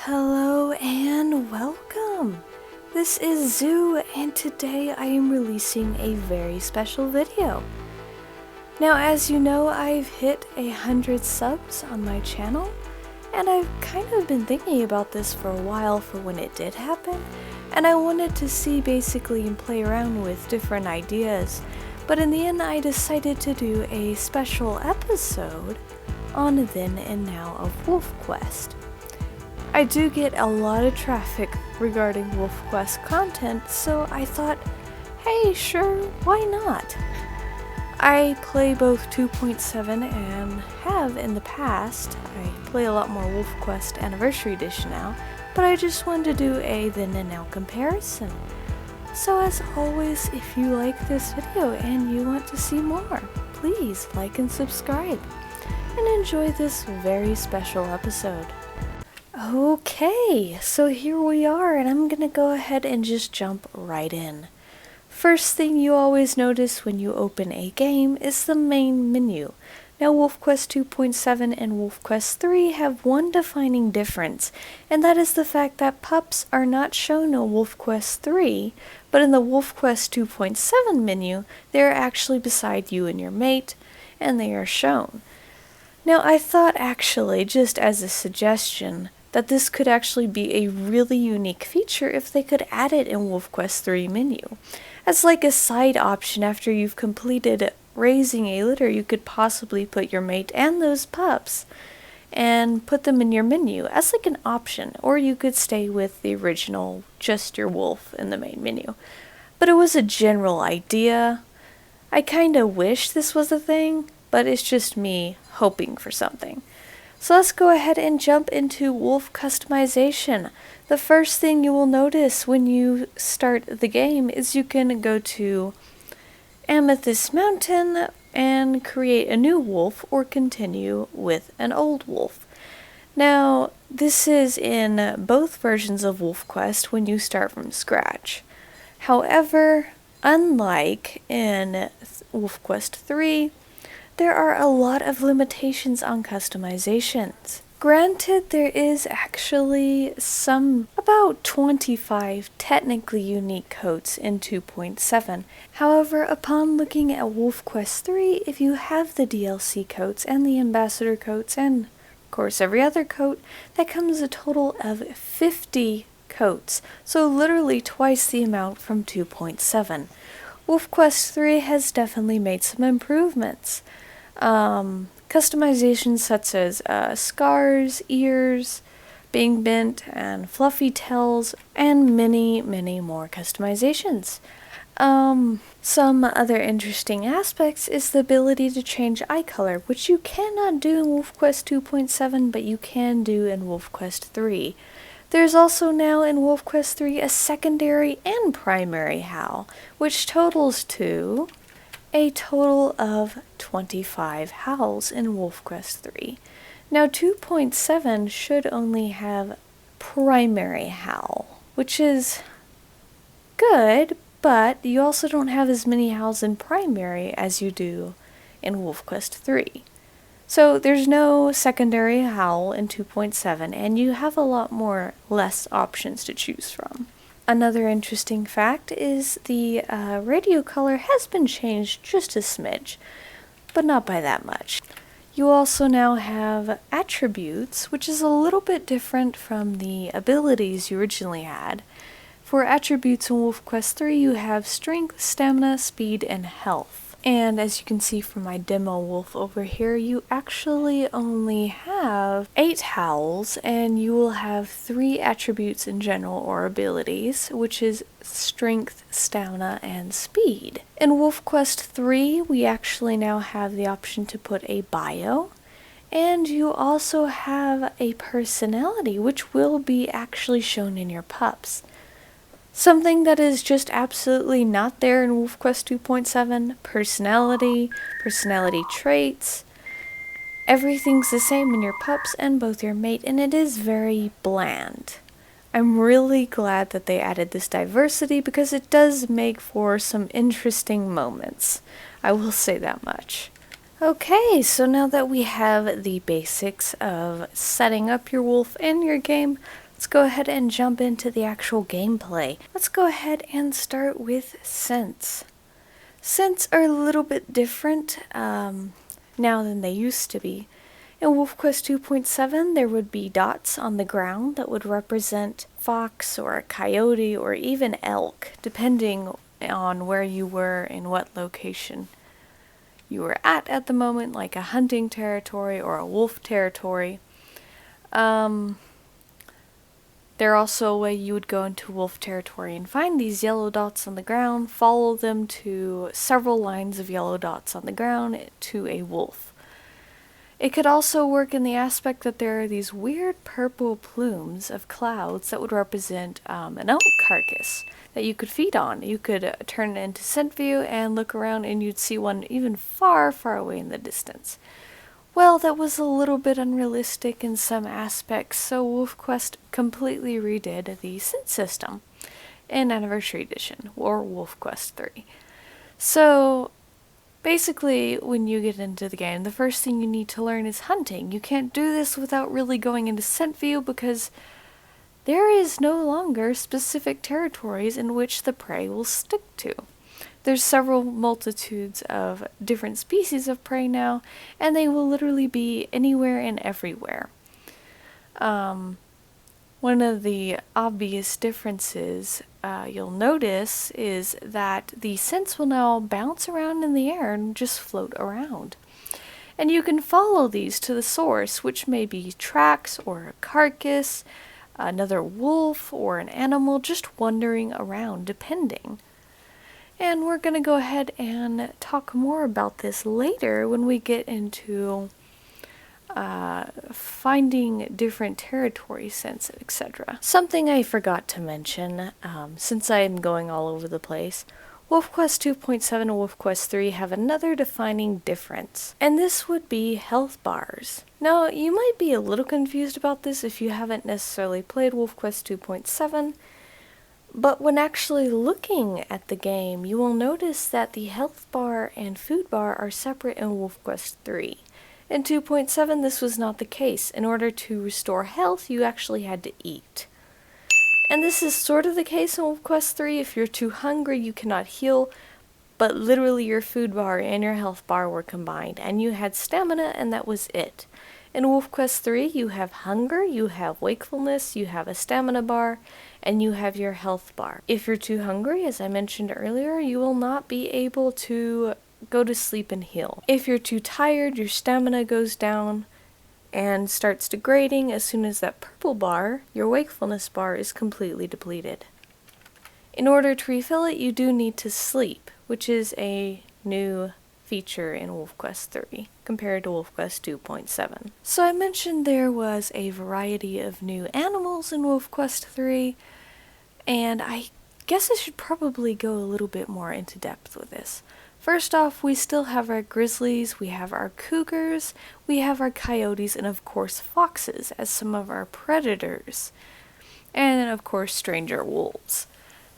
Hello and welcome! This is Zoo, and today I am releasing a very special video. Now, as you know, I've hit 100 subs on my channel, and I've kind of been thinking about this for a while for when it did happen, and I wanted to see basically and play around with different ideas, but in the end I decided to do a special episode on Then and Now of WolfQuest. I do get a lot of traffic regarding WolfQuest content, so I thought, hey, sure, why not? I play both 2.7 and have in the past. I play a lot more WolfQuest Anniversary Edition now, but I just wanted to do a then and now comparison. So as always, if you like this video and you want to see more, please like and subscribe, and enjoy this very special episode. Okay, so here we are, and I'm gonna go ahead and just jump right in. First thing you always notice when you open a game is the main menu. Now WolfQuest 2.7 and WolfQuest 3 have one defining difference, and that is the fact that pups are not shown in WolfQuest 3, but in the WolfQuest 2.7 menu, they are actually beside you and your mate, and they are shown. Now I thought actually, just as a suggestion, that this could actually be a really unique feature if they could add it in WolfQuest 3 menu. As like a side option after you've completed raising a litter, you could possibly put your mate and those pups and put them in your menu as like an option, or you could stay with the original, just your wolf in the main menu. But it was a general idea. I kinda wish this was a thing, but it's just me hoping for something. So let's go ahead and jump into wolf customization. The first thing you will notice when you start the game is you can go to Amethyst Mountain and create a new wolf or continue with an old wolf. Now, this is in both versions of WolfQuest when you start from scratch. However, unlike in WolfQuest 3, there are a lot of limitations on customizations. Granted, there is actually about 25 technically unique coats in 2.7. However, upon looking at WolfQuest 3, if you have the DLC coats and the ambassador coats and, of course, every other coat, that comes a total of 50 coats, so literally twice the amount from 2.7. WolfQuest 3 has definitely made some improvements. Customizations such as scars, ears being bent, and fluffy tails, and many more customizations. Some other interesting aspects is the ability to change eye color, which you cannot do in WolfQuest 2.7, but you can do in WolfQuest 3. There's also now in WolfQuest 3 a secondary and primary howl, which totals to a total of 25 howls in WolfQuest 3. Now 2.7 should only have primary howl, which is good, but you also don't have as many howls in primary as you do in WolfQuest 3. So there's no secondary howl in 2.7, and you have a lot less options to choose from. Another interesting fact is the radio color has been changed just a smidge, but not by that much. You also now have attributes, which is a little bit different from the abilities you originally had. For attributes in WolfQuest 3, you have strength, stamina, speed, and health. And as you can see from my demo wolf over here, you actually only have 8 howls, and you will have 3 attributes in general or abilities, which is strength, stamina, and speed. In WolfQuest 3, we actually now have the option to put a bio, and you also have a personality, which will be actually shown in your pups. Something that is just absolutely not there in WolfQuest 2.7, personality traits. Everything's the same in your pups and both your mate, and it is very bland. I'm really glad that they added this diversity because it does make for some interesting moments. I will say that much. Okay, so now that we have the basics of setting up your wolf and your game, Let's go ahead and jump into the actual gameplay. Let's go ahead and start with scents. Scents are a little bit different now than they used to be. In WolfQuest 2.7, there would be dots on the ground that would represent fox or a coyote or even elk, depending on where you were in what location you were at the moment, like a hunting territory or a wolf territory. There also a way you would go into wolf territory and find these yellow dots on the ground, follow them to several lines of yellow dots on the ground to a wolf. It could also work in the aspect that there are these weird purple plumes of clouds that would represent an elk carcass that you could feed on. You could turn it into scent view and look around and you'd see one even far, far away in the distance. Well, that was a little bit unrealistic in some aspects, so WolfQuest completely redid the scent system in Anniversary Edition, or WolfQuest 3. So, basically, when you get into the game, the first thing you need to learn is hunting. You can't do this without really going into scent view because there is no longer specific territories in which the prey will stick to. There's several multitudes of different species of prey now, and they will literally be anywhere and everywhere. One of the obvious differences you'll notice is that the scents will now bounce around in the air and just float around. And you can follow these to the source, which may be tracks or a carcass, another wolf, or an animal just wandering around, depending. And we're going to go ahead and talk more about this later when we get into finding different territory scents, etc. Something I forgot to mention, since I am going all over the place, WolfQuest 2.7 and WolfQuest 3 have another defining difference, and this would be health bars. Now, you might be a little confused about this if you haven't necessarily played WolfQuest 2.7, but when actually looking at the game, you will notice that the health bar and food bar are separate in WolfQuest 3. In 2.7, this was not the case. In order to restore health, you actually had to eat. And this is sort of the case in WolfQuest 3. If you're too hungry, you cannot heal, but literally your food bar and your health bar were combined, and you had stamina, and that was it. In WolfQuest 3, you have hunger, you have wakefulness, you have a stamina bar, and you have your health bar. If you're too hungry, as I mentioned earlier, you will not be able to go to sleep and heal. If you're too tired, your stamina goes down and starts degrading as soon as that purple bar, your wakefulness bar, is completely depleted. In order to refill it, you do need to sleep, which is a new feature in WolfQuest 3 compared to WolfQuest 2.7. So I mentioned there was a variety of new animals in WolfQuest 3, and I guess I should probably go a little bit more into depth with this. First off, we still have our grizzlies, we have our cougars, we have our coyotes, and of course foxes as some of our predators. And of course stranger wolves.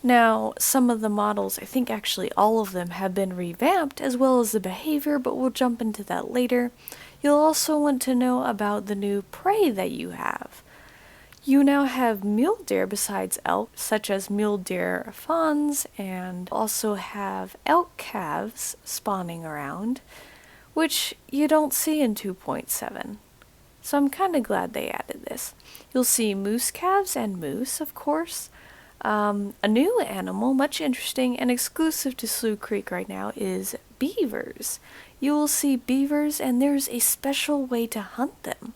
Now, some of the models, I think actually all of them, have been revamped, as well as the behavior, but we'll jump into that later. You'll also want to know about the new prey that you have. You now have mule deer besides elk, such as mule deer fawns, and also have elk calves spawning around, which you don't see in 2.7. So I'm kind of glad they added this. You'll see moose calves and moose, of course. A new animal, much interesting and exclusive to Slough Creek right now, is beavers. You will see beavers, and there's a special way to hunt them.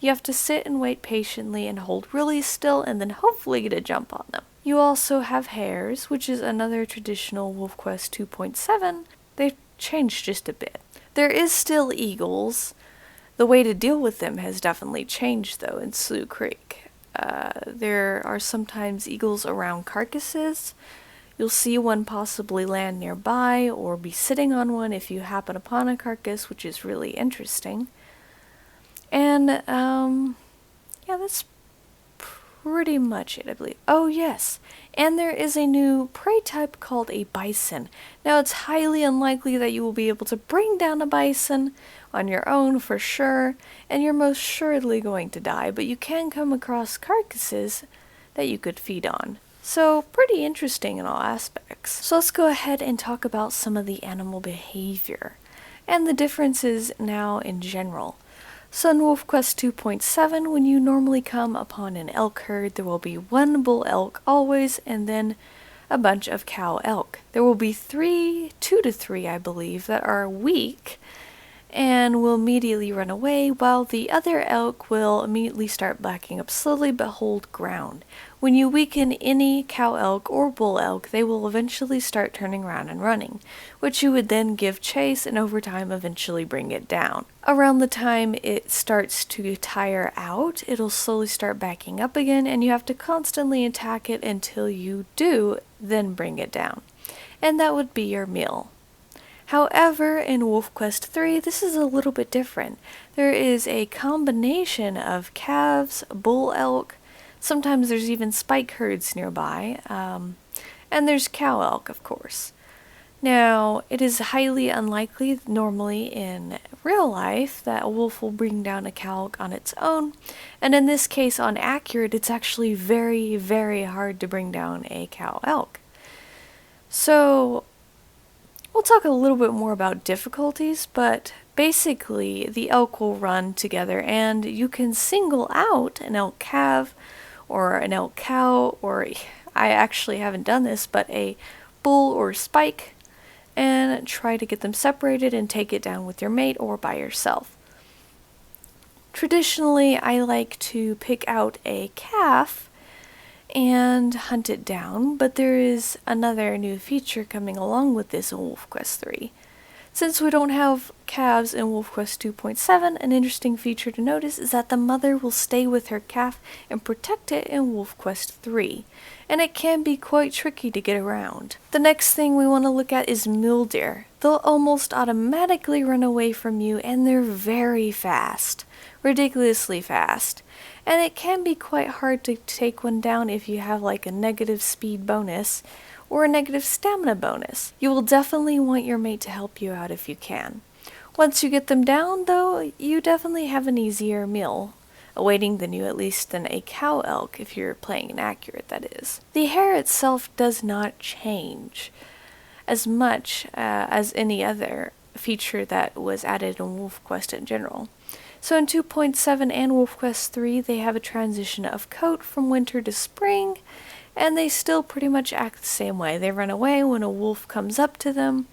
You have to sit and wait patiently and hold really still and then hopefully get a jump on them. You also have hares, which is another traditional WolfQuest 2.7. They've changed just a bit. There is still eagles. The way to deal with them has definitely changed, though, in Slough Creek. There are sometimes eagles around carcasses. You'll see one possibly land nearby or be sitting on one if you happen upon a carcass, which is really interesting. And, yeah, that's pretty much it, I believe. Oh yes, and there is a new prey type called a bison. Now it's highly unlikely that you will be able to bring down a bison on your own for sure, and you're most assuredly going to die, but you can come across carcasses that you could feed on. So pretty interesting in all aspects. So let's go ahead and talk about some of the animal behavior and the differences now in general. So in WolfQuest 2.7, when you normally come upon an elk herd, there will be one bull elk always, and then a bunch of cow elk. There will be 2 to 3, I believe, that are weak and will immediately run away, while the other elk will immediately start backing up slowly but hold ground. When you weaken any cow elk or bull elk, they will eventually start turning around and running, which you would then give chase and over time eventually bring it down. Around the time it starts to tire out, it'll slowly start backing up again, and you have to constantly attack it until you do then bring it down. And that would be your meal. However, in WolfQuest 3, this is a little bit different. There is a combination of calves, bull elk, sometimes there's even spike herds nearby, and there's cow elk, of course. Now, it is highly unlikely, normally in real life, that a wolf will bring down a cow elk on its own, and in this case, on accurate, it's actually very, very hard to bring down a cow elk. So, we'll talk a little bit more about difficulties, but basically the elk will run together and you can single out an elk calf or an elk cow, or I actually haven't done this, but a bull or spike, and try to get them separated and take it down with your mate or by yourself. Traditionally, I like to pick out a calf and hunt it down, but there is another new feature coming along with this in WolfQuest 3. Since we don't have calves in WolfQuest 2.7, an interesting feature to notice is that the mother will stay with her calf and protect it in WolfQuest 3, and it can be quite tricky to get around. The next thing we want to look at is mule deer. They'll almost automatically run away from you, and they're very fast, ridiculously fast. And it can be quite hard to take one down if you have like a negative speed bonus or a negative stamina bonus. You will definitely want your mate to help you out if you can. Once you get them down, though, you definitely have an easier meal awaiting than you, at least than a cow elk if you're playing inaccurate, that is. The hair itself does not change as much as any other feature that was added in WolfQuest in general. So in 2.7 and WolfQuest 3, they have a transition of coat from winter to spring, and they still pretty much act the same way. They run away when a wolf comes up to them.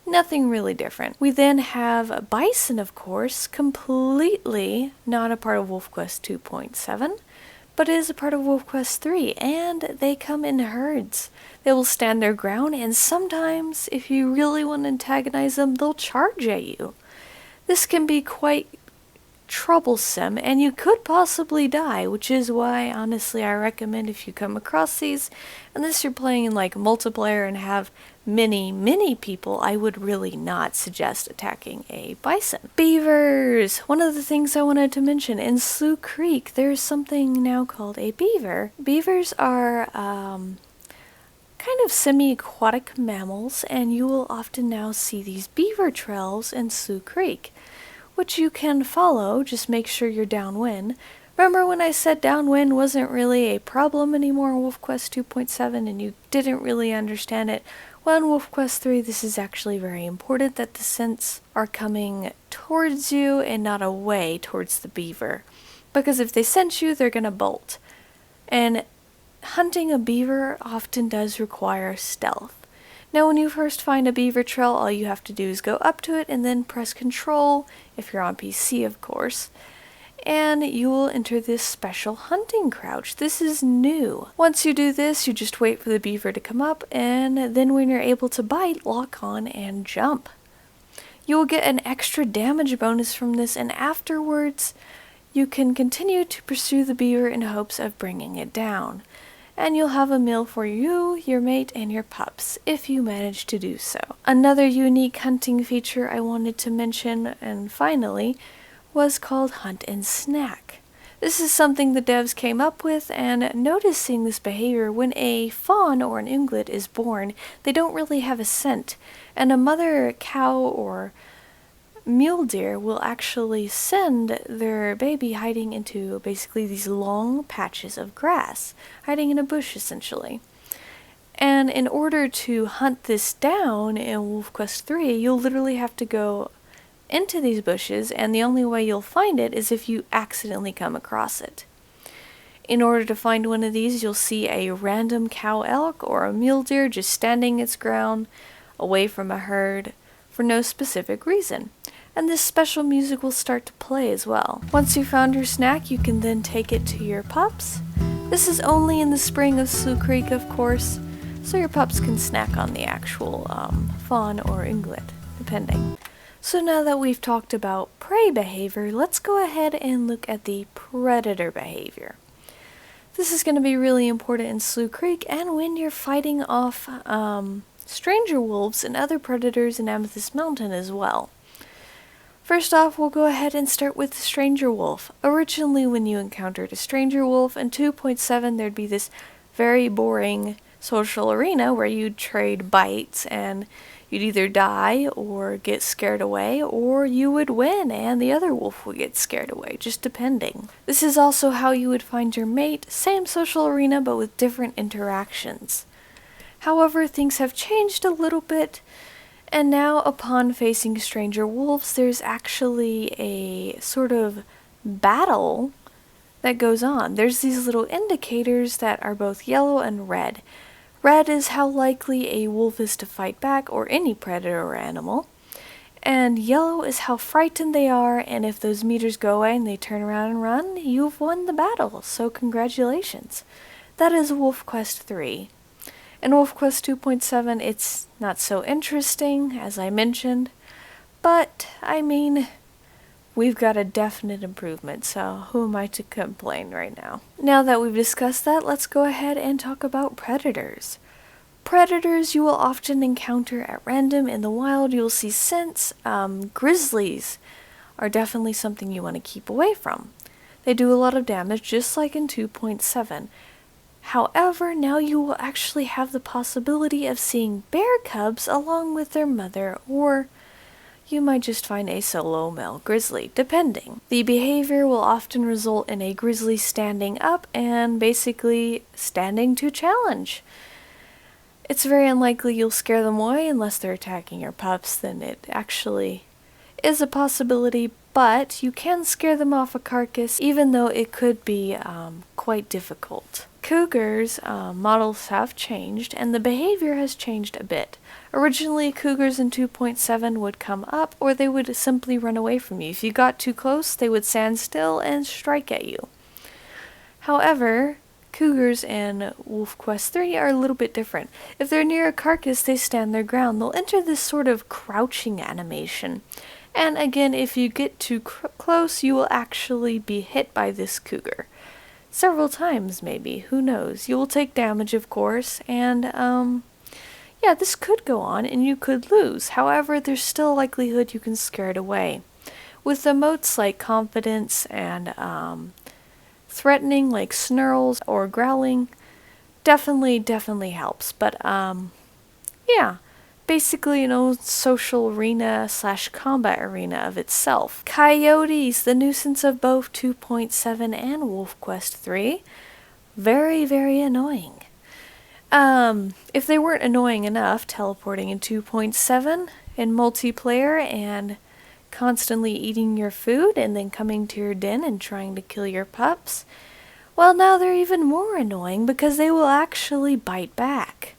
Nothing really different. We then have bison, of course, completely not a part of WolfQuest 2.7, but it is a part of WolfQuest 3, and they come in herds. They will stand their ground, and sometimes, if you really want to antagonize them, they'll charge at you. This can be quite troublesome, and you could possibly die, which is why, honestly, I recommend if you come across these, unless you're playing in like multiplayer and have many people, I would really not suggest attacking a bison. Beavers! One of the things I wanted to mention, in Slough Creek, there's something now called a beaver. Beavers are kind of semi-aquatic mammals, and you will often now see these beaver trails in Slough Creek, which you can follow. Just make sure you're downwind. Remember when I said downwind wasn't really a problem anymore in WolfQuest 2.7 and you didn't really understand it? Well, in WolfQuest 3, this is actually very important that the scents are coming towards you and not away towards the beaver. Because if they sense you, they're going to bolt. And hunting a beaver often does require stealth. Now, when you first find a beaver trail, all you have to do is go up to it and then press Control, if you're on PC, of course, and you will enter this special hunting crouch. This is new. Once you do this, you just wait for the beaver to come up, and then when you're able to bite, lock on and jump. You will get an extra damage bonus from this, and afterwards, you can continue to pursue the beaver in hopes of bringing it down. And you'll have a meal for you, your mate, and your pups, if you manage to do so. Another unique hunting feature I wanted to mention, and finally, was called Hunt and Snack. This is something the devs came up with, and noticing this behavior when a fawn or an ungulate is born, they don't really have a scent, and a mother cow or mule deer will actually send their baby hiding into basically these long patches of grass, hiding in a bush essentially. And in order to hunt this down in WolfQuest 3, you'll literally have to go into these bushes, and the only way you'll find it is if you accidentally come across it. In order to find one of these, you'll see a random cow elk or a mule deer just standing its ground away from a herd for no specific reason. And this special music will start to play as well. Once you found your snack, you can then take it to your pups. This is only in the spring of Slough Creek, of course, so your pups can snack on the actual fawn or ungulate, depending. So now that we've talked about prey behavior, let's go ahead and look at the predator behavior. This is going to be really important in Slough Creek and when you're fighting off stranger wolves and other predators in Amethyst Mountain as well. First off, we'll go ahead and start with the stranger wolf. Originally, when you encountered a stranger wolf in 2.7, there'd be this very boring social arena where you'd trade bites and you'd either die or get scared away, or you would win and the other wolf would get scared away, just depending. This is also how you would find your mate, same social arena but with different interactions. However, things have changed a little bit, and now upon facing stranger wolves, there's actually a sort of battle that goes on. There's these little indicators that are both yellow and red. Red is how likely a wolf is to fight back, or any predator or animal. And yellow is how frightened they are, and if those meters go away and they turn around and run, you've won the battle, so congratulations. That is WolfQuest 3. In WolfQuest 2.7, it's not so interesting, as I mentioned, but, I mean, we've got a definite improvement, so who am I to complain right now? Now that we've discussed that, let's go ahead and talk about predators. Predators you will often encounter at random in the wild. You'll see scents. Grizzlies are definitely something you want to keep away from. They do a lot of damage, just like in 2.7. However, now you will actually have the possibility of seeing bear cubs along with their mother, or you might just find a solo male grizzly, depending. The behavior will often result in a grizzly standing up and basically standing to challenge. It's very unlikely you'll scare them away unless they're attacking your pups, then it actually is a possibility, but you can scare them off a carcass, even though it could be quite difficult. Cougars models have changed, and the behavior has changed a bit. Originally, cougars in 2.7 would come up, or they would simply run away from you. If you got too close, they would stand still and strike at you. However, cougars in WolfQuest 3 are a little bit different. If they're near a carcass, they stand their ground. They'll enter this sort of crouching animation. And again, if you get too close, you will actually be hit by this cougar. Several times, maybe. Who knows? You will take damage, of course, and, yeah, this could go on, and you could lose. However, there's still a likelihood you can scare it away. With emotes like confidence and, threatening, like snarls or growling, definitely helps. But, yeah. Basically an old social arena / combat arena of itself. Coyotes, the nuisance of both 2.7 and WolfQuest 3. Very annoying. If they weren't annoying enough, teleporting in 2.7 in multiplayer and constantly eating your food and then coming to your den and trying to kill your pups, well, now they're even more annoying because they will actually bite back.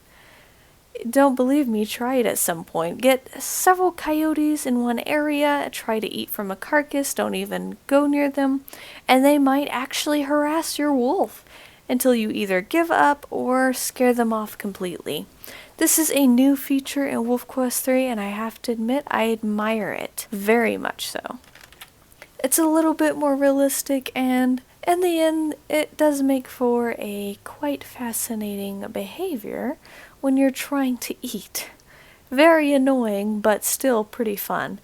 Don't believe me, try it at some point. Get several coyotes in one area, try to eat from a carcass, don't even go near them, and they might actually harass your wolf until you either give up or scare them off completely. This is a new feature in WolfQuest 3, and I have to admit, I admire it. Very much so. It's a little bit more realistic, and in the end, it does make for a quite fascinating behavior when you're trying to eat. Very annoying, but still pretty fun.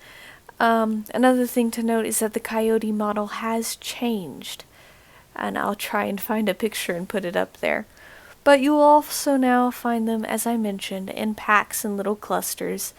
Another thing to note is that the coyote model has changed. and I'll try and find a picture and put it up there. But you will also now find them, as I mentioned, in packs and little clusters,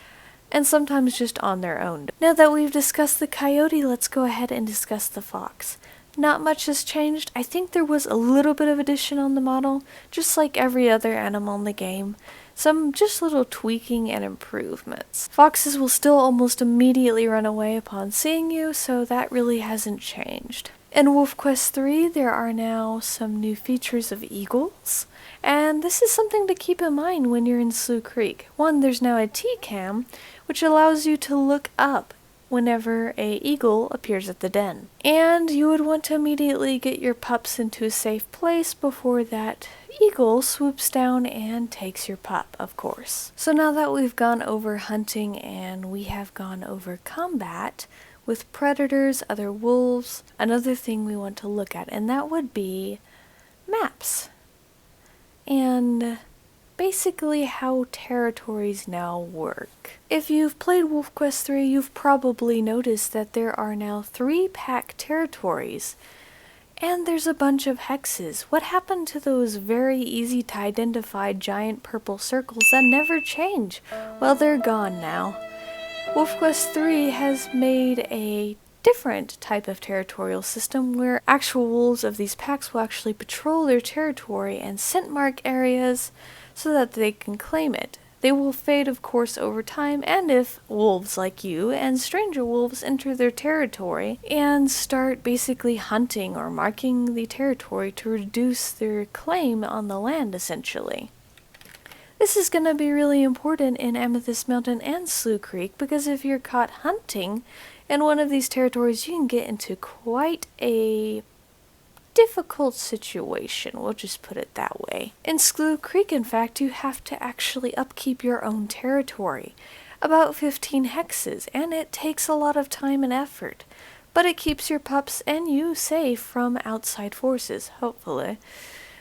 and sometimes just on their own. Now that we've discussed the coyote, let's go ahead and discuss the fox. Not much has changed. I think there was a little bit of addition on the model, just like every other animal in the game. Some just little tweaking and improvements. Foxes will still almost immediately run away upon seeing you, so that really hasn't changed. In WolfQuest 3, there are now some new features of eagles, and this is something to keep in mind when you're in Slough Creek. One, there's now a T-cam, which allows you to look up whenever a eagle appears at the den. And you would want to immediately get your pups into a safe place before that eagle swoops down and takes your pup, of course. So now that we've gone over hunting and we have gone over combat with predators, other wolves, another thing we want to look at, and that would be maps. And basically how territories now work. If you've played WolfQuest 3, you've probably noticed that there are now 3 pack territories, and there's a bunch of hexes. What happened to those very easy to identify giant purple circles that never change? Well, they're gone now. WolfQuest 3 has made a different type of territorial system where actual wolves of these packs will actually patrol their territory and scent mark areas so that they can claim it. They will fade, of course, over time, and if wolves like you and stranger wolves enter their territory and start basically hunting or marking the territory to reduce their claim on the land, essentially. This is going to be really important in Amethyst Mountain and Slough Creek, because if you're caught hunting in one of these territories, you can get into quite a difficult situation, we'll just put it that way. In Slough Creek, in fact, you have to actually upkeep your own territory, about 15 hexes, and it takes a lot of time and effort, but it keeps your pups and you safe from outside forces, hopefully.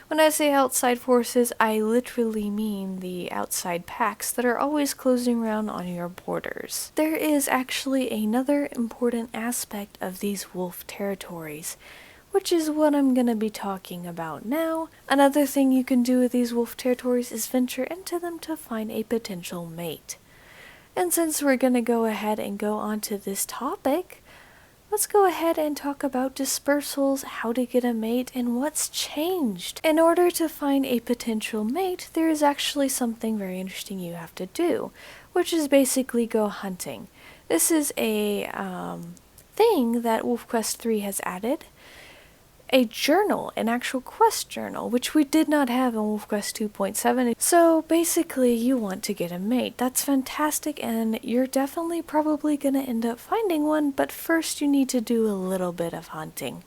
When I say outside forces, I literally mean the outside packs that are always closing around on your borders. There is actually another important aspect of these wolf territories, which is what I'm going to be talking about now. Another thing you can do with these wolf territories is venture into them to find a potential mate. And since we're going to go ahead and go on to this topic, let's go ahead and talk about dispersals, how to get a mate, and what's changed. In order to find a potential mate, there is actually something very interesting you have to do, which is basically go hunting. This is a thing that WolfQuest 3 has added. A journal, an actual quest journal, which we did not have in WolfQuest 2.7. So basically you want to get a mate. That's fantastic, and you're definitely probably going to end up finding one, but first you need to do a little bit of hunting.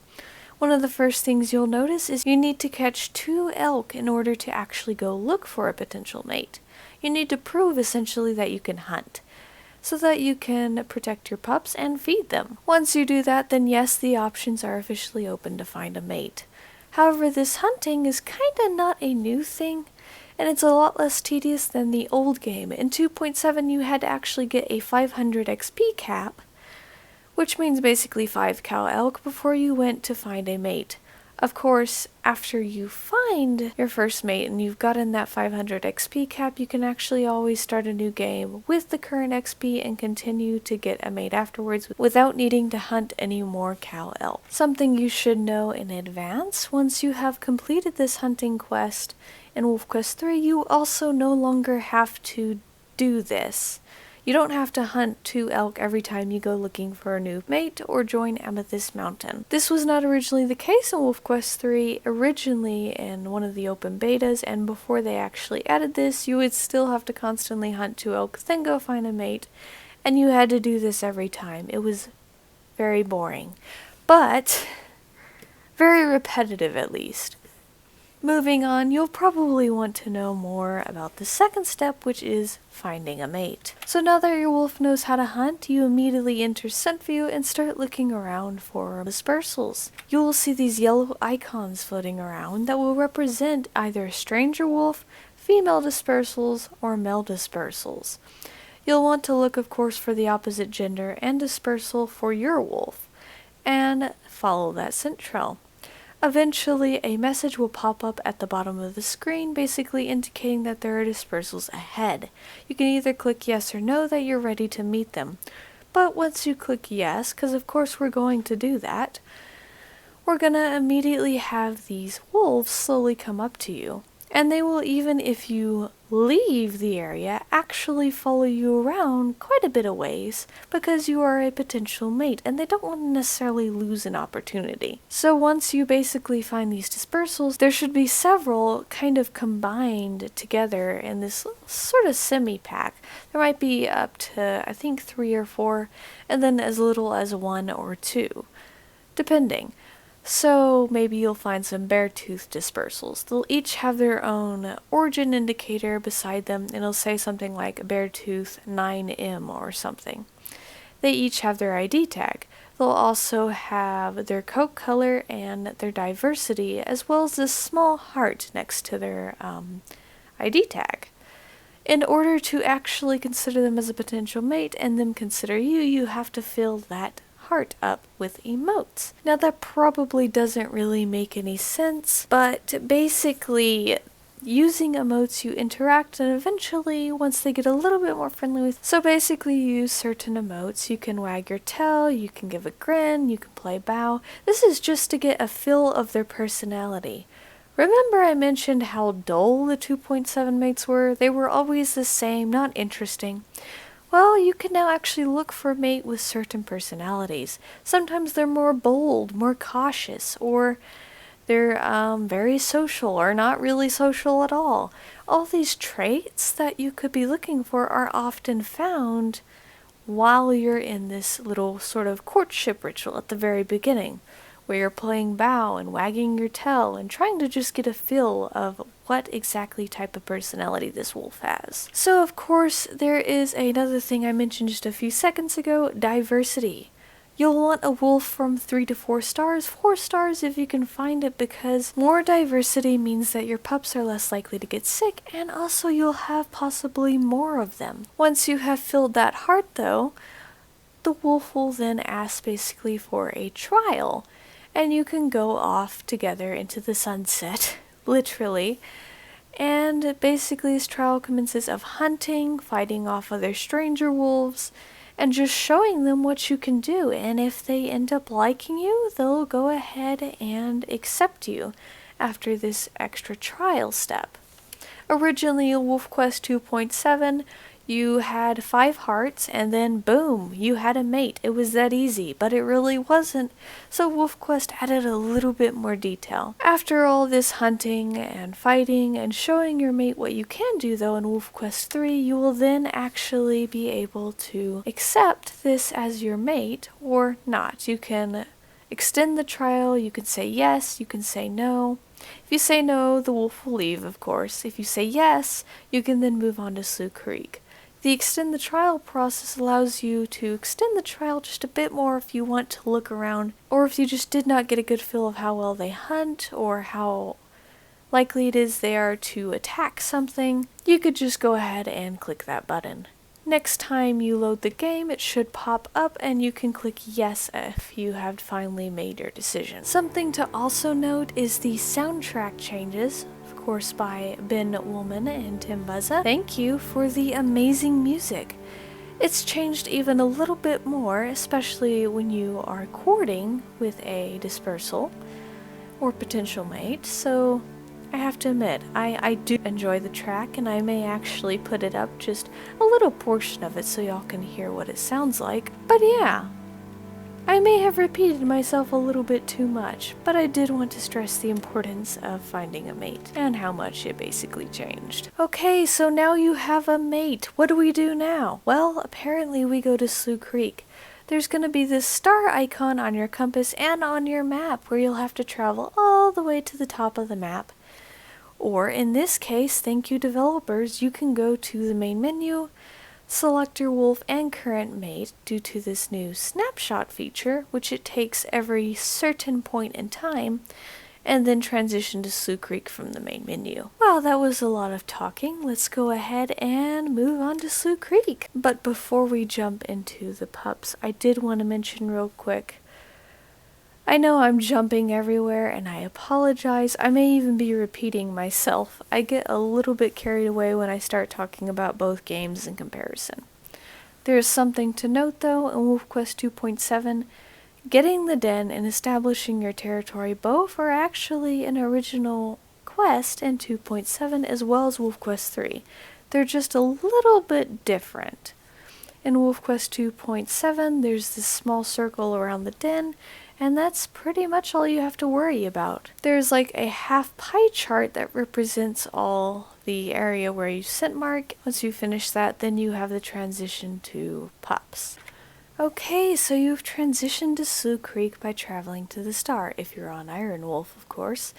One of the first things you'll notice is you need to catch 2 elk in order to actually go look for a potential mate. You need to prove essentially that you can hunt, so that you can protect your pups and feed them. Once you do that, then yes, the options are officially open to find a mate. However, this hunting is kinda not a new thing, and it's a lot less tedious than the old game. In 2.7, you had to actually get a 500 XP cap, which means basically 5 cow elk before you went to find a mate. Of course, after you find your first mate and you've gotten that 500 XP cap, you can actually always start a new game with the current XP and continue to get a mate afterwards without needing to hunt any more cow elk. Something you should know in advance, once you have completed this hunting quest in WolfQuest 3, you also no longer have to do this. You don't have to hunt 2 elk every time you go looking for a new mate or join Amethyst Mountain. This was not originally the case in WolfQuest 3. Originally in one of the open betas, and before they actually added this, you would still have to constantly hunt 2 elk, then go find a mate, and you had to do this every time. It was very boring, but very repetitive at least. Moving on, you'll probably want to know more about the second step, which is finding a mate. So now that your wolf knows how to hunt, you immediately enter scent view and start looking around for dispersals. You will see these yellow icons floating around that will represent either a stranger wolf, female dispersals, or male dispersals. You'll want to look, of course, for the opposite gender and dispersal for your wolf, and follow that scent trail. eventually a message will pop up at the bottom of the screen, basically indicating that there are dispersals ahead. You can either click yes or no that you're ready to meet them. But once you click yes, because of course we're going to do that, we're gonna immediately have these wolves slowly come up to you. And they will, even if you leave the area, actually follow you around quite a bit of ways because you are a potential mate and they don't want to necessarily lose an opportunity. So once you basically find these dispersals, there should be several kind of combined together in this sort of semi-pack. There might be up to, I think, 3 or 4, and then as little as 1 or 2, depending. So maybe you'll find some bear-tooth dispersals. They'll each have their own origin indicator beside them, and it'll say something like bear-tooth 9M or something. They each have their ID tag. They'll also have their coat color and their diversity, as well as this small heart next to their ID tag. In order to actually consider them as a potential mate and them consider you, you have to fill that heart up with emotes. Now that probably doesn't really make any sense, but basically using emotes you interact, and eventually once they get a little bit more friendly with, so basically you use certain emotes. You can wag your tail, you can give a grin, you can play bow. This is just to get a feel of their personality. Remember I mentioned how dull the 2.7 mates were? They were always the same, not interesting. Well, you can now actually look for a mate with certain personalities. Sometimes they're more bold, more cautious, or they're very social or not really social at all. All these traits that you could be looking for are often found while you're in this little sort of courtship ritual at the very beginning, where you're playing bow and wagging your tail and trying to just get a feel of what exactly type of personality this wolf has. So of course there is another thing I mentioned just a few seconds ago, diversity. You'll want a wolf from 3 to 4 stars, 4 stars if you can find it, because more diversity means that your pups are less likely to get sick, and also you'll have possibly more of them. Once you have filled that heart though, the wolf will then ask basically for a trial. And you can go off together into the sunset, literally. And basically this trial commences of hunting, fighting off other stranger wolves, and just showing them what you can do. And if they end up liking you, they'll go ahead and accept you after this extra trial step. Originally in WolfQuest 2.7, you had 5 hearts, and then boom, you had a mate. It was that easy, but it really wasn't, so WolfQuest added a little bit more detail. After all this hunting and fighting and showing your mate what you can do though in WolfQuest 3, you will then actually be able to accept this as your mate or not. You can extend the trial, you can say yes, you can say no. If you say no, the wolf will leave, of course. If you say yes, you can then move on to Slough Creek. The extend the trial process allows you to extend the trial just a bit more if you want to look around, or if you just did not get a good feel of how well they hunt, or how likely it is they are to attack something, you could just go ahead and click that button. Next time you load the game, it should pop up and you can click yes if you have finally made your decision. Something to also note is the soundtrack changes, of course by Ben Woolman and Tim Buzza. Thank you for the amazing music. It's changed even a little bit more, especially when you are courting with a dispersal or potential mate, so I have to admit, I do enjoy the track, and I may actually put it up, just a little portion of it so y'all can hear what it sounds like. But yeah, I may have repeated myself a little bit too much, but I did want to stress the importance of finding a mate and how much it basically changed. Okay, so now you have a mate. What do we do now? Well, apparently we go to Slough Creek. There's going to be this star icon on your compass and on your map where you'll have to travel all the way to the top of the map. Or in this case, thank you developers, you can go to the main menu, select your wolf and current mate due to this new snapshot feature, which it takes every certain point in time, and then transition to Slough Creek from the main menu. Wow, that was a lot of talking. Let's go ahead and move on to Slough Creek. But before we jump into the pups, I did want to mention real quick, I know I'm jumping everywhere and I apologize. I may even be repeating myself. I get a little bit carried away when I start talking about both games in comparison. There is something to note though in WolfQuest 2.7. Getting the den and establishing your territory both are actually an original quest in 2.7 as well as WolfQuest 3. They're just a little bit different. In WolfQuest 2.7, there's this small circle around the den, and that's pretty much all you have to worry about. There's like a half pie chart that represents all the area where you scent mark. Once you finish that, then you have the transition to pups. Okay, so you've transitioned to Slough Creek by traveling to the star, if you're on Iron Wolf, of course.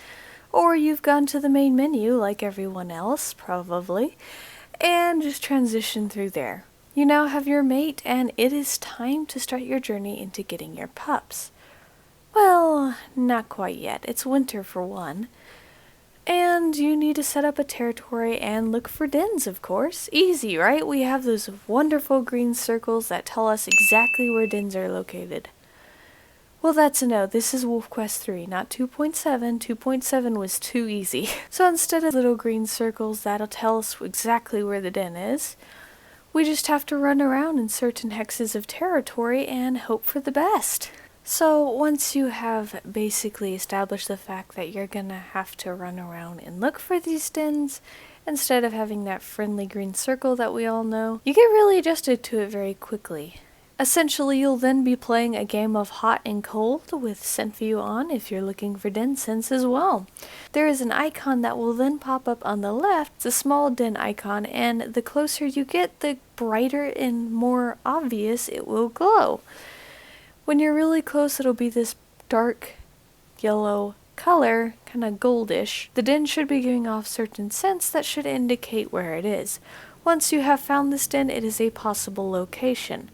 Or you've gone to the main menu, like everyone else, probably, and just transition through there. You now have your mate, and it is time to start your journey into getting your pups. Well, not quite yet. It's winter for one. And you need to set up a territory and look for dens, of course. Easy, right? We have those wonderful green circles that tell us exactly where dens are located. Well, that's a no. This is WolfQuest 3, not 2.7. 2.7 was too easy. So instead of little green circles that'll tell us exactly where the den is, we just have to run around in certain hexes of territory and hope for the best. So once you have basically established the fact that you're gonna have to run around and look for these dens, instead of having that friendly green circle that we all know, you get really adjusted to it very quickly. Essentially, you'll then be playing a game of hot and cold with scent view on if you're looking for den scents as well. There is an icon that will then pop up on the left. It's a small den icon, and the closer you get, the brighter and more obvious it will glow. When you're really close, it'll be this dark yellow color, kind of goldish. The den should be giving off certain scents that should indicate where it is. Once you have found this den, it is a possible location.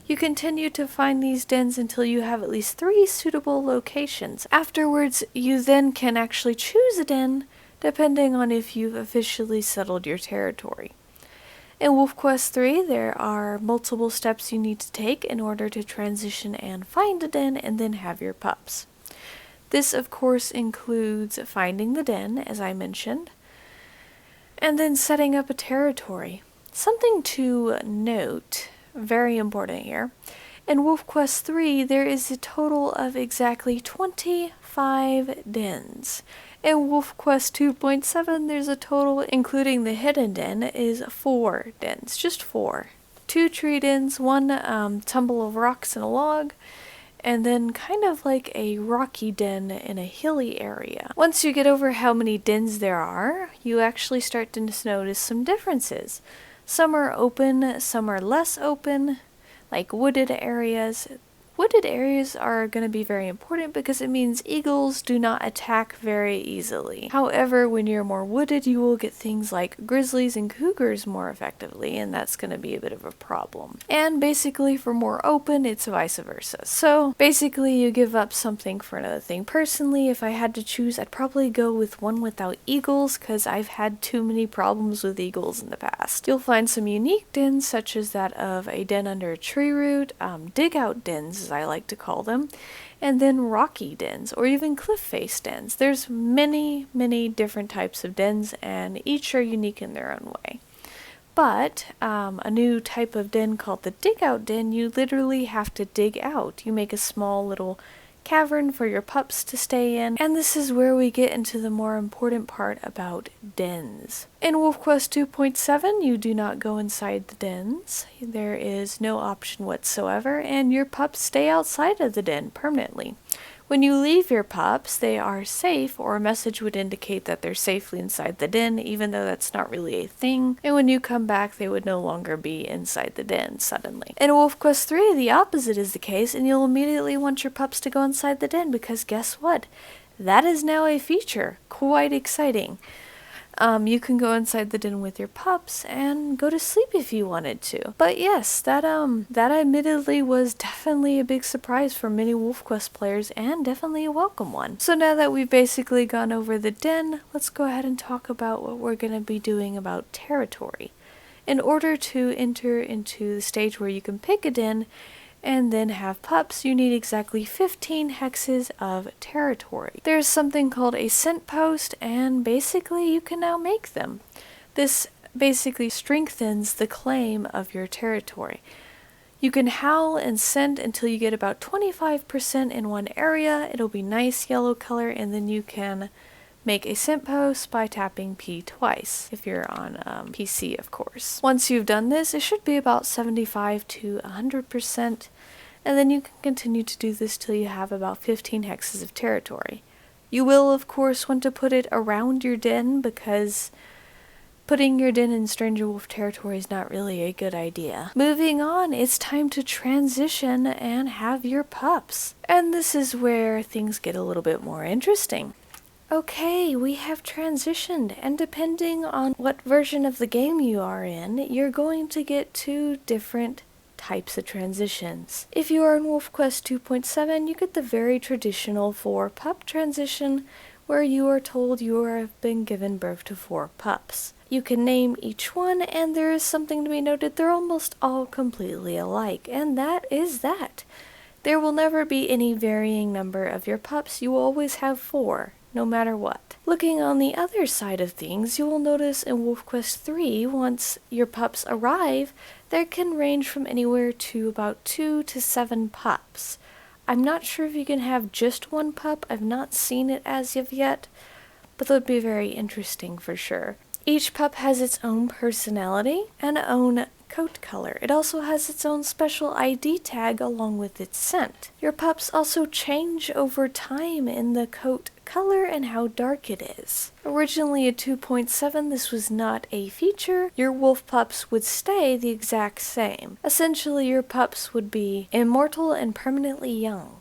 You continue to find these dens until you have at least 3 suitable locations. Afterwards, you then can actually choose a den depending on if you've officially settled your territory. In WolfQuest 3, there are multiple steps you need to take in order to transition and find a den and then have your pups. This, of course, includes finding the den, as I mentioned, and then setting up a territory. Something to note, very important here, in WolfQuest 3, there is a total of exactly 25 dens. In WolfQuest 2.7, there's a total, including the hidden den, is 4 dens. Just 4. 2 tree dens, 1 tumble of rocks and a log, and then kind of like a rocky den in a hilly area. Once you get over how many dens there are, you actually start to notice some differences. Some are open, some are less open, like wooded areas. Wooded areas are going to be very important because it means eagles do not attack very easily. However, when you're more wooded, you will get things like grizzlies and cougars more effectively, and that's going to be a bit of a problem. And basically, for more open, it's vice versa. So basically, you give up something for another thing. Personally, if I had to choose, I'd probably go with one without eagles because I've had too many problems with eagles in the past. You'll find some unique dens, such as that of a den under a tree root, dig out dens, as I like to call them, and then rocky dens, or even cliff face dens. There's many, many different types of dens, and each are unique in their own way. But a new type of den called the dig out den, you literally have to dig out. You make a small little cavern for your pups to stay in, and this is where we get into the more important part about dens. In WolfQuest 2.7, you do not go inside the dens. There is no option whatsoever, and your pups stay outside of the den permanently. When you leave your pups, they are safe, or a message would indicate that they're safely inside the den, even though that's not really a thing. And when you come back, they would no longer be inside the den suddenly. In WolfQuest 3, the opposite is the case, and you'll immediately want your pups to go inside the den, because guess what? That is now a feature. Quite exciting. You can go inside the den with your pups and go to sleep if you wanted to. But yes, that admittedly was definitely a big surprise for many WolfQuest players, and definitely a welcome one. So now that we've basically gone over the den, let's go ahead and talk about what we're going to be doing about territory. In order to enter into the stage where you can pick a den, and then have pups, you need exactly 15 hexes of territory. There's something called a scent post, and basically you can now make them. This basically strengthens the claim of your territory. You can howl and scent until you get about 25% in one area. It'll be nice yellow color, and then you can make a scent post by tapping P twice, if you're on PC, of course. Once you've done this, it should be about 75 to 100%, and then you can continue to do this till you have about 15 hexes of territory. You will, of course, want to put it around your den, because putting your den in Stranger Wolf territory is not really a good idea. Moving on, it's time to transition and have your pups. And this is where things get a little bit more interesting. Okay, we have transitioned, and depending on what version of the game you are in, you're going to get 2 different types of transitions. If you are in WolfQuest 2.7, you get the very traditional 4-pup transition, where you are told you have been given birth to 4 pups. You can name each one, and there is something to be noted: they're almost all completely alike, and that is that. There will never be any varying number of your pups. You will always have 4. No matter what. Looking on the other side of things, you will notice in WolfQuest 3, once your pups arrive, there can range from anywhere to about 2 to 7 pups. I'm not sure if you can have just 1 pup. I've not seen it as of yet, but that would be very interesting for sure. Each pup has its own personality and own coat color. It also has its own special ID tag along with its scent. Your pups also change over time in the coat color and how dark it is. Originally at 2.7, this was not a feature. Your wolf pups would stay the exact same. Essentially, your pups would be immortal and permanently young.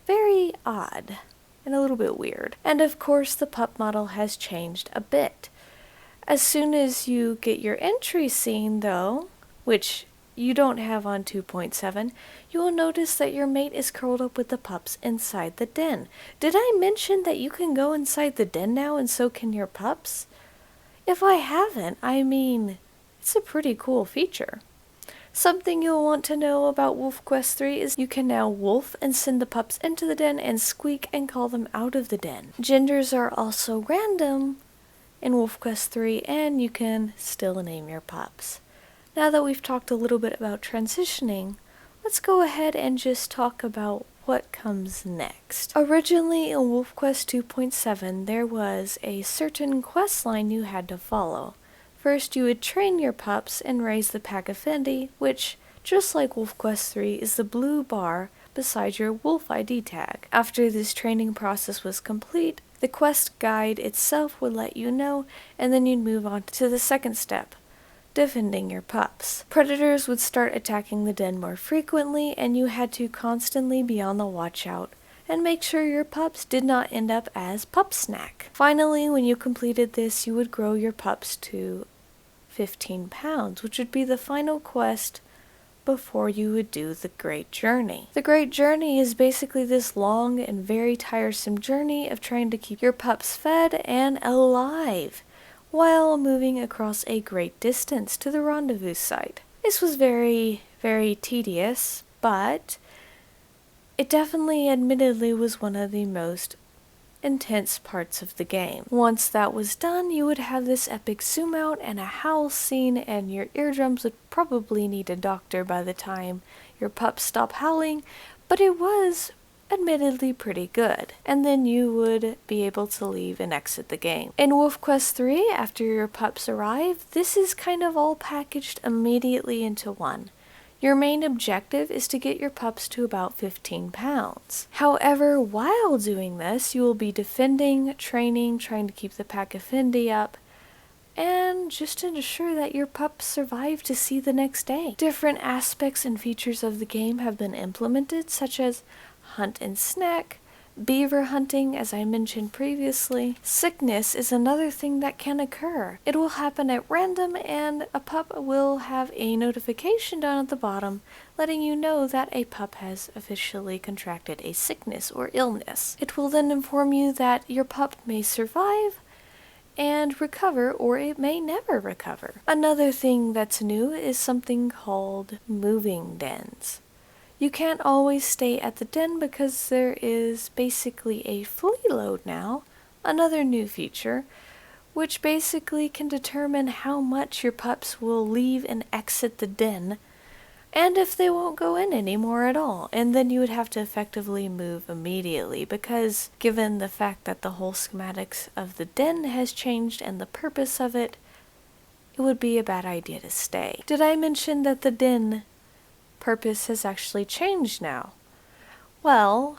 Very odd and a little bit weird. And of course, the pup model has changed a bit. As soon as you get your entry scene, though, which you don't have on 2.7, you will notice that your mate is curled up with the pups inside the den. Did I mention that you can go inside the den now, and so can your pups? If I haven't, I mean, it's a pretty cool feature. Something you'll want to know about WolfQuest 3 is you can now wolf and send the pups into the den, and squeak and call them out of the den. Genders are also random in WolfQuest 3, and you can still name your pups. Now that we've talked a little bit about transitioning, let's go ahead and just talk about what comes next. Originally in WolfQuest 2.7, there was a certain quest line you had to follow. First, you would train your pups and raise the pack affinity, which, just like WolfQuest 3, is the blue bar beside your wolf ID tag. After this training process was complete, the quest guide itself would let you know, and then you'd move on to the second step: defending your pups. Predators would start attacking the den more frequently, and you had to constantly be on the watch out and make sure your pups did not end up as pup snack. Finally, when you completed this, you would grow your pups to 15 pounds, which would be the final quest before you would do the Great Journey. The Great Journey is basically this long and very tiresome journey of trying to keep your pups fed and alive while moving across a great distance to the rendezvous site. This was very, very tedious, but it definitely admittedly was one of the most intense parts of the game. Once that was done, you would have this epic zoom out and a howl scene, and your eardrums would probably need a doctor by the time your pups stop howling, but it was admittedly pretty good. And then you would be able to leave and exit the game. In WolfQuest 3, after your pups arrive, this is kind of all packaged immediately into one. Your main objective is to get your pups to about 15 pounds. However, while doing this, you will be defending, training, trying to keep the pack affinity up, and just to ensure that your pups survive to see the next day. Different aspects and features of the game have been implemented, such as hunt and snack, beaver hunting, as I mentioned previously. Sickness is another thing that can occur. It will happen at random, and a pup will have a notification down at the bottom letting you know that a pup has officially contracted a sickness or illness. It will then inform you that your pup may survive and recover, or it may never recover. Another thing that's new is something called moving dens. You can't always stay at the den because there is basically a flea load now, another new feature, which basically can determine how much your pups will leave and exit the den, and if they won't go in anymore at all. And then you would have to effectively move immediately, because given the fact that the whole schematics of the den has changed and the purpose of it, it would be a bad idea to stay. Did I mention that the den purpose has actually changed now? Well,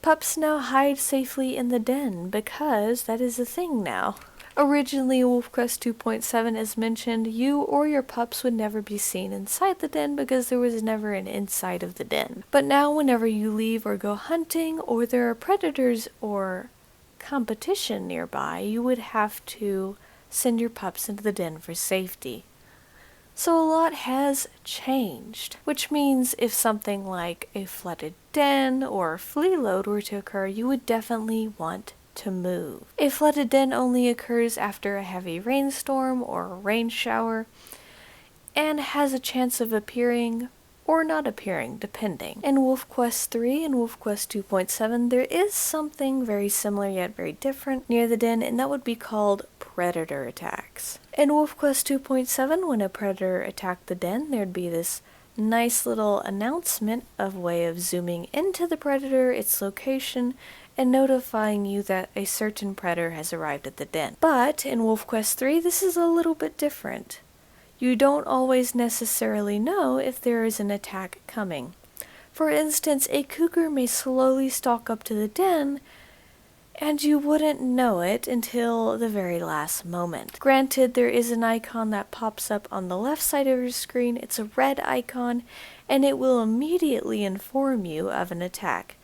pups now hide safely in the den because that is a thing now. Originally, WolfQuest 2.7, as mentioned, you or your pups would never be seen inside the den because there was never an inside of the den. But now whenever you leave or go hunting, or there are predators or competition nearby, you would have to send your pups into the den for safety. So a lot has changed, which means if something like a flooded den or a flea load were to occur, you would definitely want to move. A flooded den only occurs after a heavy rainstorm or a rain shower and has a chance of appearing or not appearing, depending. In WolfQuest 3 and WolfQuest 2.7, there is something very similar yet very different near the den, and that would be called predator attacks. In WolfQuest 2.7, when a predator attacked the den, there'd be this nice little announcement of way of zooming into the predator, its location, and notifying you that a certain predator has arrived at the den. But in WolfQuest 3, this is a little bit different. You don't always necessarily know if there is an attack coming. For instance, a cougar may slowly stalk up to the den, and you wouldn't know it until the very last moment. Granted, there is an icon that pops up on the left side of your screen. It's a red icon, and it will immediately inform you of an attack.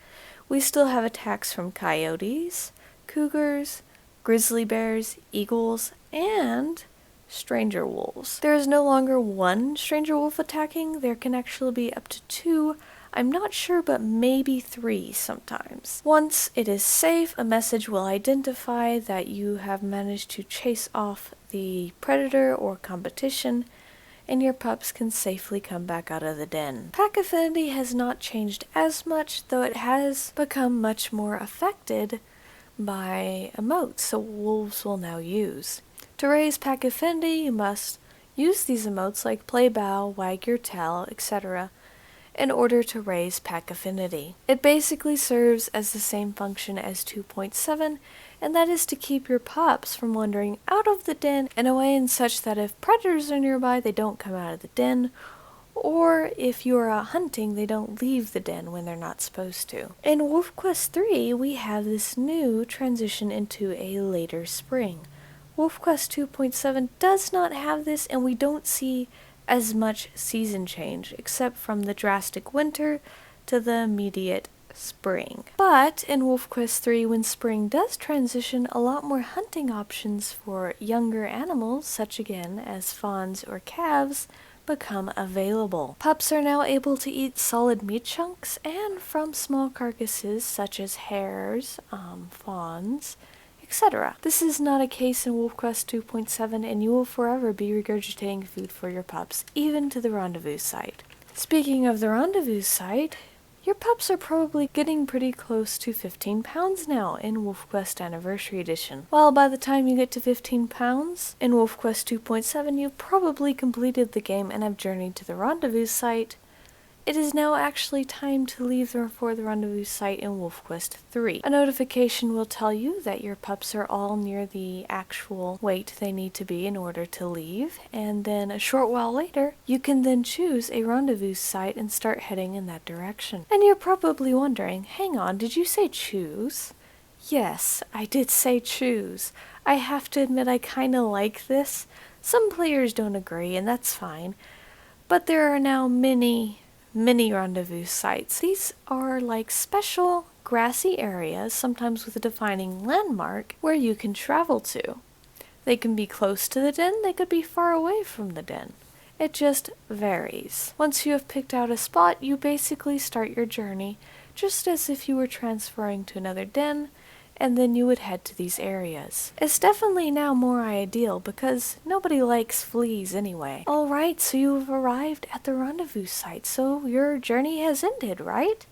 We still have attacks from coyotes, cougars, grizzly bears, eagles, and stranger wolves. There is no longer one stranger wolf attacking. There can actually be up to 2. I'm not sure, but maybe 3 sometimes. Once it is safe, a message will identify that you have managed to chase off the predator or competition, and your pups can safely come back out of the den. Pack affinity has not changed as much, though it has become much more affected by emotes, so wolves will now use. To raise pack affinity, you must use these emotes like play bow, wag your tail, etc. in order to raise pack affinity. It basically serves as the same function as 2.7, and that is to keep your pups from wandering out of the den in a way in such that if predators are nearby, they don't come out of the den, or if you are out hunting, they don't leave the den when they're not supposed to. In WolfQuest 3, we have this new transition into a later spring. WolfQuest 2.7 does not have this, and we don't see as much season change, except from the drastic winter to the immediate spring. But in WolfQuest 3, when spring does transition, a lot more hunting options for younger animals, such again as fawns or calves, become available. Pups are now able to eat solid meat chunks and from small carcasses such as hares, fawns, etc. This is not a case in WolfQuest 2.7, and you will forever be regurgitating food for your pups, even to the rendezvous site. Speaking of the rendezvous site, your pups are probably getting pretty close to 15 pounds now in WolfQuest Anniversary Edition. While by the time you get to 15 pounds in WolfQuest 2.7, you've probably completed the game and have journeyed to the rendezvous site, it is now actually time to leave for the rendezvous site in WolfQuest 3. A notification will tell you that your pups are all near the actual weight they need to be in order to leave, and then a short while later, you can then choose a rendezvous site and start heading in that direction. And you're probably wondering, hang on, did you say choose? Yes, I did say choose. I have to admit I kinda like this. Some players don't agree, and that's fine. But there are now many rendezvous sites. These are like special grassy areas, sometimes with a defining landmark, where you can travel to. They can be close to the den, they could be far away from the den. It just varies. Once you have picked out a spot, you basically start your journey just as if you were transferring to another den, and then you would head to these areas. It's definitely now more ideal because nobody likes fleas anyway. Alright, so you've arrived at the rendezvous site, so your journey has ended, right?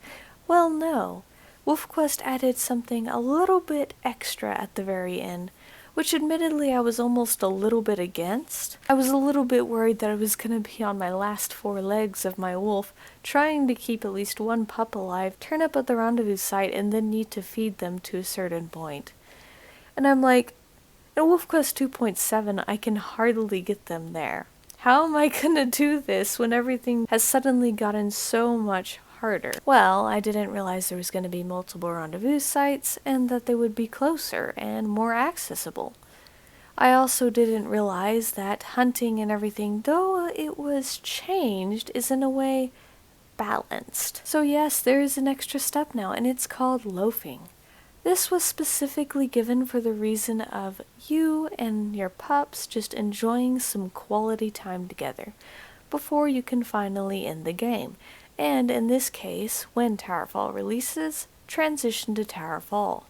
Well, no. WolfQuest added something a little bit extra at the very end, which admittedly I was almost a little bit against. I was a little bit worried that I was going to be on my last 4 legs of my wolf, trying to keep at least one pup alive, turn up at the rendezvous site, and then need to feed them to a certain point. And I'm like, in WolfQuest 2.7, I can hardly get them there. How am I going to do this when everything has suddenly gotten so much harder? Well, I didn't realize there was going to be multiple rendezvous sites and that they would be closer and more accessible. I also didn't realize that hunting and everything, though it was changed, is in a way balanced. So yes, there is an extra step now, and it's called loafing. This was specifically given for the reason of you and your pups just enjoying some quality time together before you can finally end the game. And in this case, when Towerfall releases, transition to Towerfall,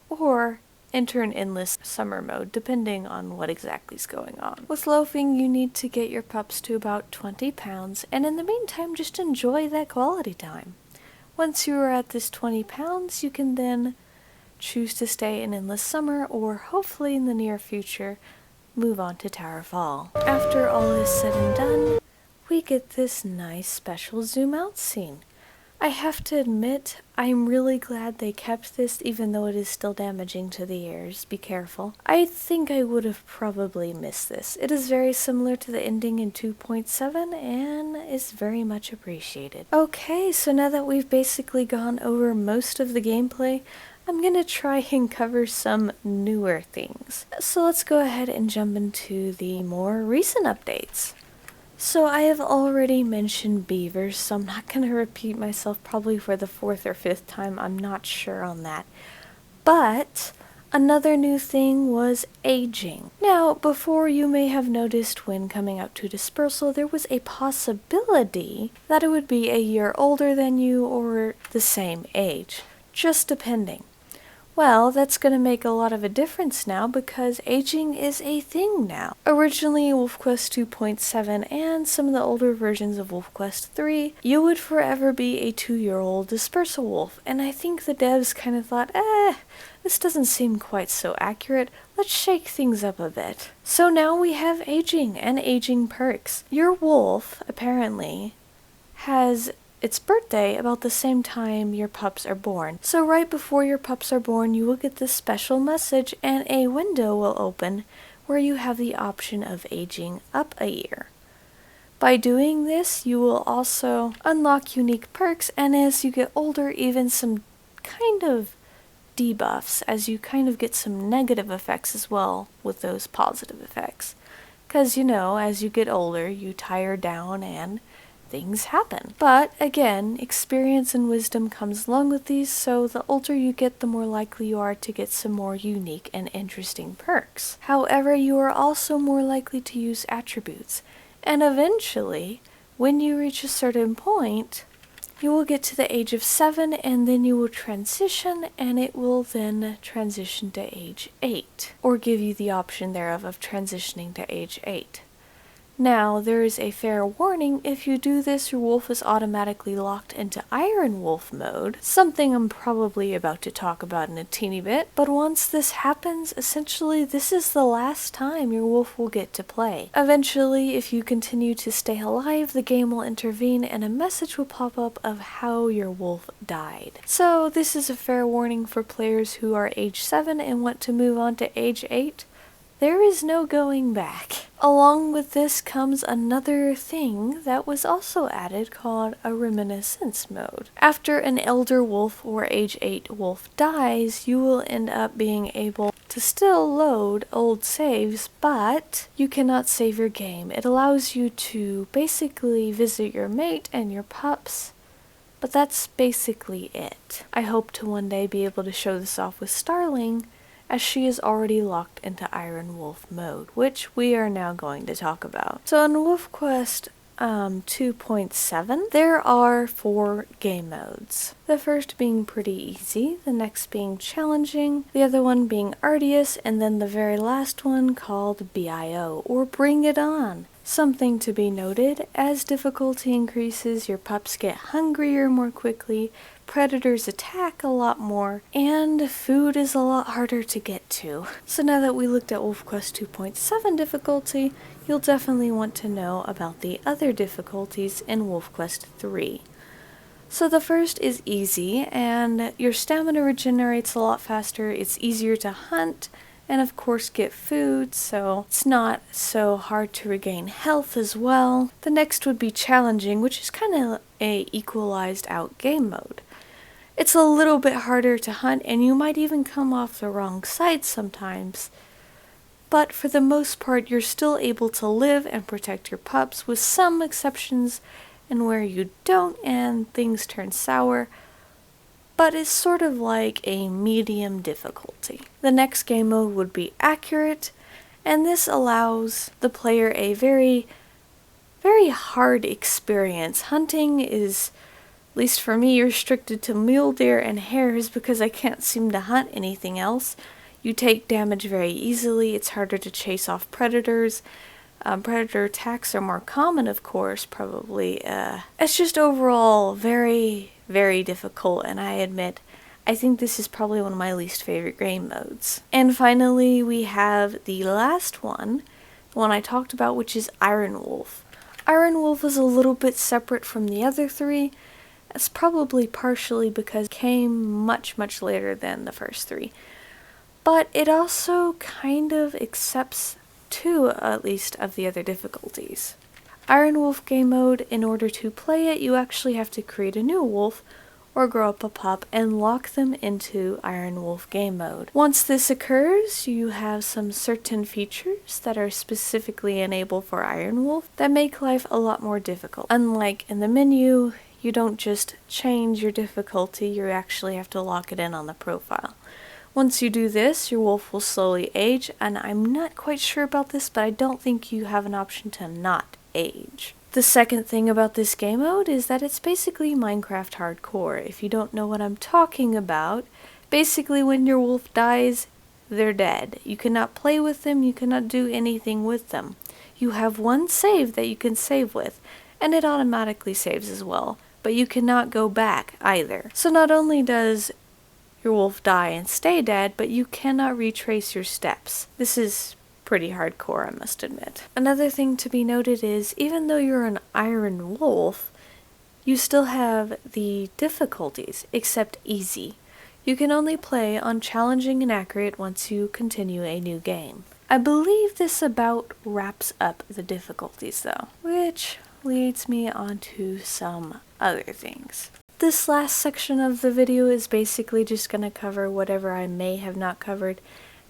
or enter an endless summer mode, depending on what exactly is going on. With loafing, you need to get your pups to about 20 pounds, and in the meantime, just enjoy that quality time. Once you are at this 20 pounds, you can then choose to stay in endless summer, or hopefully in the near future, move on to Towerfall. After all is said and done, we get this nice special zoom out scene. I have to admit, I'm really glad they kept this even though it is still damaging to the ears. Be careful. I think I would have probably missed this. It is very similar to the ending in 2.7 and is very much appreciated. Okay, so now that we've basically gone over most of the gameplay, I'm gonna try and cover some newer things. So let's go ahead and jump into the more recent updates. So I have already mentioned beavers, so I'm not going to repeat myself probably for the 4th or 5th time, I'm not sure on that. But another new thing was aging. Now, before you may have noticed when coming out to dispersal, there was a possibility that it would be a year older than you or the same age, just depending. Well, that's going to make a lot of a difference now because aging is a thing now. Originally, WolfQuest 2.7 and some of the older versions of WolfQuest 3, you would forever be a 2-year-old dispersal wolf, and I think the devs kind of thought, this doesn't seem quite so accurate, let's shake things up a bit. So now we have aging and aging perks. Your wolf, apparently, has its birthday about the same time your pups are born. So right before your pups are born, you will get this special message and a window will open where you have the option of aging up a year. By doing this, you will also unlock unique perks, and as you get older, even some kind of debuffs, as you kind of get some negative effects as well with those positive effects. Because, you know, as you get older, you tire down and things happen. But again, experience and wisdom comes along with these, so the older you get, the more likely you are to get some more unique and interesting perks. However, you are also more likely to use attributes, and eventually, when you reach a certain point, you will get to the age of 7, and then you will transition, and it will then transition to age 8, or give you the option thereof of transitioning to age 8. Now, there is a fair warning, if you do this, your wolf is automatically locked into Iron Wolf mode, something I'm probably about to talk about in a teeny bit, but once this happens, essentially this is the last time your wolf will get to play. Eventually, if you continue to stay alive, the game will intervene and a message will pop up of how your wolf died. So this is a fair warning for players who are age 7 and want to move on to age 8. There is no going back. Along with this comes another thing that was also added called a reminiscence mode. After an elder wolf or age 8 wolf dies, you will end up being able to still load old saves, but you cannot save your game. It allows you to basically visit your mate and your pups, but that's basically it. I hope to one day be able to show this off with Starling, as she is already locked into Iron Wolf mode, which we are now going to talk about. So in WolfQuest 2.7, there are 4 game modes. The first being pretty easy, the next being challenging, the other one being arduous, and then the very last one called BIO, or Bring It On. Something to be noted, as difficulty increases, your pups get hungrier more quickly, predators attack a lot more, and food is a lot harder to get to. So now that we looked at WolfQuest 2.7 difficulty, you'll definitely want to know about the other difficulties in WolfQuest 3. So the first is easy, and your stamina regenerates a lot faster, it's easier to hunt, and of course get food, so it's not so hard to regain health as well. The next would be challenging, which is kind of a equalized out game mode. It's a little bit harder to hunt, and you might even come off the wrong side sometimes. But for the most part, you're still able to live and protect your pups, with some exceptions and where you don't and things turn sour, but it's sort of like a medium difficulty. The next game mode would be accurate, and this allows the player a very, very hard experience. Hunting is, at least for me, restricted to mule deer and hares because I can't seem to hunt anything else. You take damage very easily, it's harder to chase off predators. Predator attacks are more common, of course, probably. It's just overall very, very difficult, and I admit, I think this is probably one of my least favorite game modes. And finally, we have the last one, the one I talked about, which is Iron Wolf. Iron Wolf is a little bit separate from the other 3. It's probably partially because it came much, much later than the first 3. But it also kind of accepts 2, at least, of the other difficulties. Iron Wolf game mode, in order to play it, you actually have to create a new wolf or grow up a pup and lock them into Iron Wolf game mode. Once this occurs, you have some certain features that are specifically enabled for Iron Wolf that make life a lot more difficult. Unlike in the menu, you don't just change your difficulty, you actually have to lock it in on the profile. Once you do this, your wolf will slowly age, and I'm not quite sure about this, but I don't think you have an option to not age. The second thing about this game mode is that it's basically Minecraft hardcore. If you don't know what I'm talking about, basically when your wolf dies, they're dead. You cannot play with them, you cannot do anything with them. You have one save that you can save with, and it automatically saves as well, but you cannot go back either. So not only does your wolf die and stay dead, but you cannot retrace your steps. This is pretty hardcore, I must admit. Another thing to be noted is, even though you're an Iron Wolf, you still have the difficulties, except easy. You can only play on challenging and accurate once you continue a new game. I believe this about wraps up the difficulties though, which leads me on to some other things. This last section of the video is basically just going to cover whatever I may have not covered,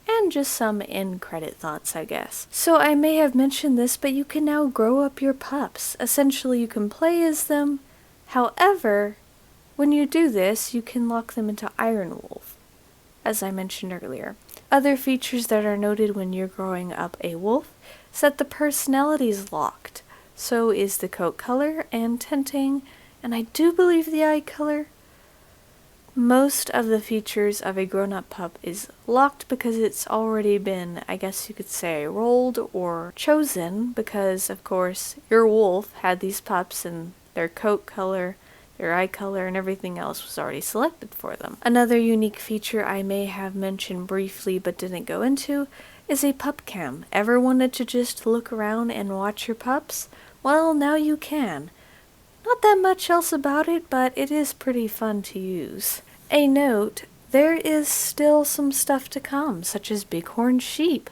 and just some in-credit thoughts, I guess. So I may have mentioned this, but you can now grow up your pups. Essentially, you can play as them. However, when you do this, you can lock them into Iron Wolf, as I mentioned earlier. Other features that are noted when you're growing up a wolf is that the personality is locked. So is the coat color and tinting, and I do believe the eye color. Most of the features of a grown-up pup is locked because it's already been, I guess you could say, rolled or chosen, because of course your wolf had these pups and their coat color, their eye color, and everything else was already selected for them. Another unique feature I may have mentioned briefly but didn't go into is a pup cam. Ever wanted to just look around and watch your pups? Well, now you can. Not that much else about it, but it is pretty fun to use. A note, there is still some stuff to come, such as bighorn sheep.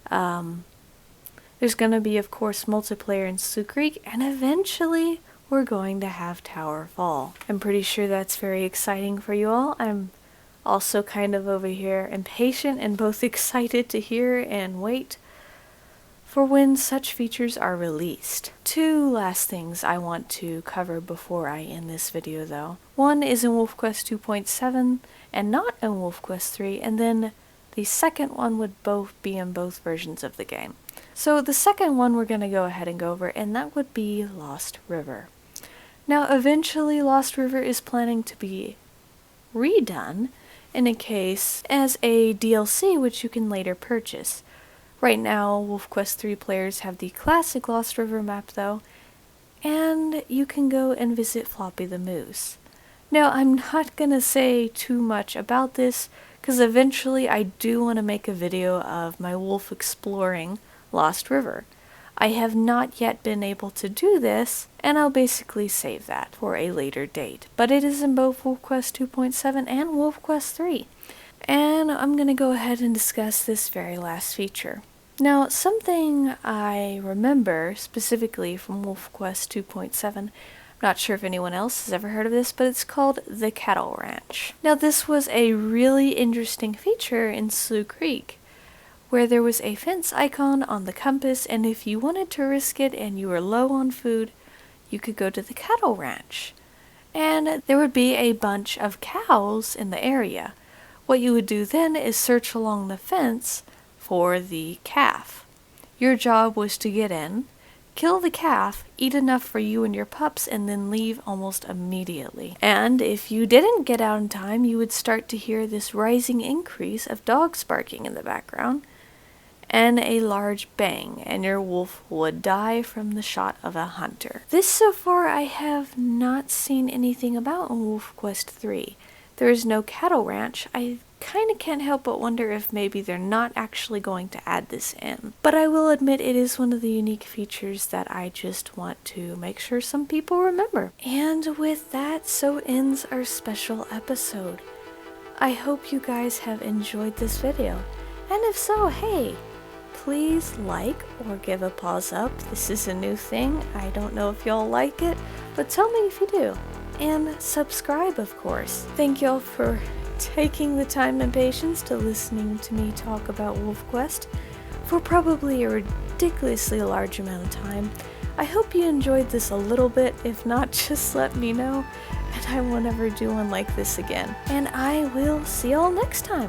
There's going to be, of course, multiplayer in Slough Creek, and eventually we're going to have Tower Fall. I'm pretty sure that's very exciting for you all. I'm also kind of over here impatient and both excited to hear and wait for when such features are released. 2 last things I want to cover before I end this video though. One is in WolfQuest 2.7 and not in WolfQuest 3, and then the second one would both be in both versions of the game. So the second one we're going to go ahead and go over, and that would be Lost River. Now eventually Lost River is planning to be redone in a case as a DLC which you can later purchase. Right now WolfQuest 3 players have the classic Lost River map though, and you can go and visit Floppy the Moose. Now I'm not gonna say too much about this because eventually I do want to make a video of my wolf exploring Lost River. I have not yet been able to do this, and I'll basically save that for a later date. But it is in both WolfQuest 2.7 and WolfQuest 3. And I'm going to go ahead and discuss this very last feature. Now, something I remember specifically from WolfQuest 2.7, I'm not sure if anyone else has ever heard of this, but it's called the Cattle Ranch. Now, this was a really interesting feature in Slough Creek, where there was a fence icon on the compass, and if you wanted to risk it and you were low on food, you could go to the cattle ranch. And there would be a bunch of cows in the area. What you would do then is search along the fence for the calf. Your job was to get in, kill the calf, eat enough for you and your pups, and then leave almost immediately. And if you didn't get out in time, you would start to hear this rising increase of dogs barking in the background, and a large bang, and your wolf would die from the shot of a hunter. This so far I have not seen anything about in WolfQuest 3. There is no cattle ranch. I kind of can't help but wonder if maybe they're not actually going to add this in. But I will admit it is one of the unique features that I just want to make sure some people remember. And with that, so ends our special episode. I hope you guys have enjoyed this video. And if so, hey, please like or give a pause up. This is a new thing. I don't know if y'all like it, but tell me if you do. And subscribe, of course. Thank y'all for taking the time and patience to listening to me talk about WolfQuest for probably a ridiculously large amount of time. I hope you enjoyed this a little bit. If not, just let me know, and I won't ever do one like this again. And I will see y'all next time.